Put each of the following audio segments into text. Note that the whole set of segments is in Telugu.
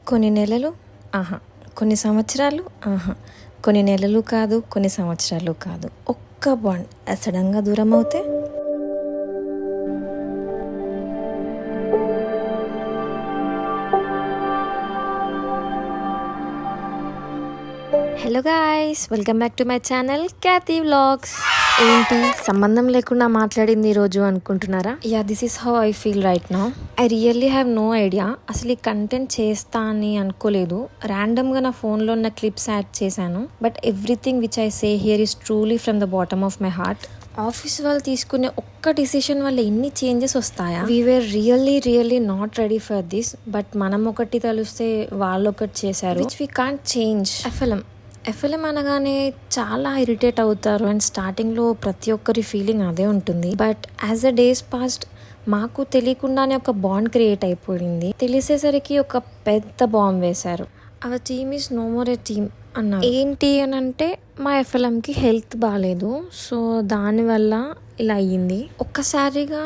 కొన్ని నెలలు ఆహా, కొన్ని సంవత్సరాలు ఆహా, కొన్ని నెలలు కాదు, కొన్ని సంవత్సరాలు కాదు, ఒక్క బాండ్ సడన్గా దూరం అవుతే. Hello guys, welcome back to my channel Kyathi vlogs. ఏంటి సంబంధం లేకుండా మాట్లాడింది ఈరోజు అనుకుంటున్నారా? Ya, this is how I feel right now. I really have no idea అసలు ఈ కంటెంట్ చేస్తా అని అనుకోలేదు. ర్యాండమ్గా నా ఫోన్లో ఉన్న క్లిప్స్ యాడ్ చేశాను. But everything which I say here is truly from the bottom of my heart. Office వాళ్ళు తీసుకునే ఒక్క డిసిషన్ వల్ల ఎన్ని చేంజెస్ వస్తాయా? We were really not ready for this. But మనం ఒకటి తెలిస్తే వాళ్ళు ఒకటి చేశారు, which we can't change. FLM అనగానే చాలా ఇరిటేట్ అవుతారు అండ్ స్టార్టింగ్లో ప్రతి ఒక్కరి ఫీలింగ్ అదే ఉంటుంది. But as a days past మాకు తెలియకుండానే ఒక బాండ్ క్రియేట్ అయిపోయింది. తెలిసేసరికి ఒక పెద్ద బాంబ్ వేశారు. Our team is no more a team అన్నారు. ఏంటి అని అంటే మా ఎఫ్ఎల్ఎంకి హెల్త్ బాగాలేదు, సో దానివల్ల ఇలా అయ్యింది. ఒక్కసారిగా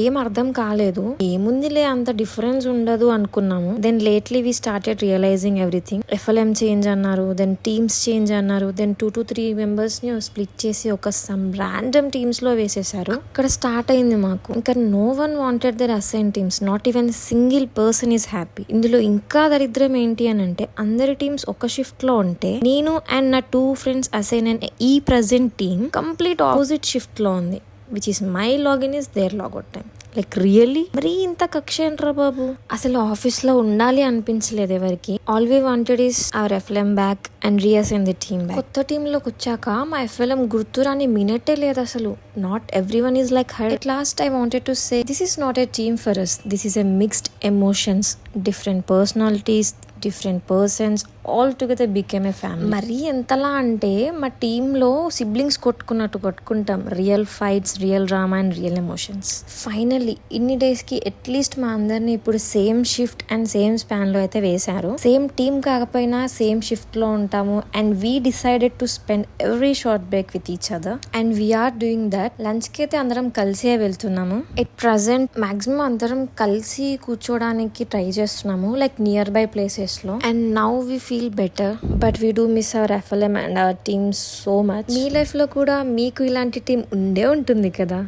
ఏం అర్థం కాలేదు. ఏముందిలే, అంత డిఫరెన్స్ ఉండదు అనుకున్నాము. Then lately we started realising everything. FLM change అన్నారు, దెన్ టీమ్స్ చేంజ్ అన్నారు, దెన్ 2 to 3 members ని స్ప్లిట్ చేసి ఒక సమ్ ర్యాండమ్ టీమ్స్ లో వేసేసారు. అక్కడ స్టార్ట్ అయింది మాకు. ఇంకా no one wanted their assign teams, not even single person is happy. ఇందులో ఇంకా దరిద్రం ఏంటి అని అంటే అందరి టీమ్స్ ఒక షిఫ్ట్ లో ఉంటే నేను అండ్ నా 2 friends అసైన్ అండ్ ఈ present team complete opposite shift లో ఉంది. Which is my login is their logout time. Like really మరి ఇంత కక్ష ఏంట్రా బాబు? అసలు ఆఫీస్ లో ఉండాలి అనిపించలేదు ఎవరికి. All we wanted is our FLM back and reassign the team back. కొత్త టీమ్ లోకి వచ్చాక మా ఎఫ్ఎల్ఎం గుర్తురాని మినిటే లేదు అసలు. Not every one is like her. At last I wanted to say this is not a team for us. This is a mixed emotions, different personalities, different persons all together became a family. మరీ ఎంతలా అంటే మా టీంలో సిబ్లింగ్స్ కొట్టుకున్నట్టు కొట్టుకుంటాం. Real fights, real drama and real emotions. Finally ఇన్ని డేస్కి అట్లీస్ట్ మా అందరినీ ఇప్పుడు సేమ్ షిఫ్ట్ అండ్ సేమ్ స్పాన్లో అయితే వేశారు. సేమ్ టీమ్ కాకపోయినా సేమ్ షిఫ్ట్లో ఉంటాము and we decided to spend every short break with each other and we're doing that. లంచ్కి అయితే అందరం కలిసే వెళ్తున్నాము. ఎట్ ప్రజెంట్ మాక్సిమం అందరం కలిసి కూర్చోడానికి ట్రై చేస్తున్నాము, లైక్ నియర్ బై ప్లేసెస్ లో. And now we feel better, but we do miss our FLM and our team so much. Me life లో కూడా మీకు ఇలాంటి టీం ఉండే ఉంటుంది కదా.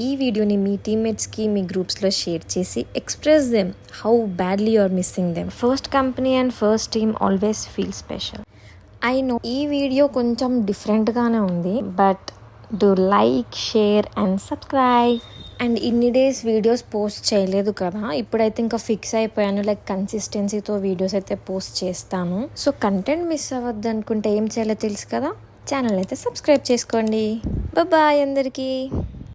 ఈ వీడియోని మీ టీమ్మేట్స్కి, మీ గ్రూప్స్లో షేర్ చేసి express them how badly you are missing them. First company and first team always feel special. I know ఈ వీడియో కొంచెం డిఫరెంట్గానే ఉంది, but do like, share and subscribe. And ఇన్ని డేస్ వీడియోస్ పోస్ట్ చేయలేదు కదా, ఇప్పుడైతే ఇంకా ఫిక్స్ అయిపోయాను, లైక్ కన్సిస్టెన్సీతో వీడియోస్ అయితే పోస్ట్ చేస్తాను. సో కంటెంట్ మిస్ అవ్వద్దు అనుకుంటే ఏం చేయాలో తెలుసు కదా, ఛానల్ అయితే సబ్స్క్రైబ్ చేసుకోండి. బాయ్ అందరికీ.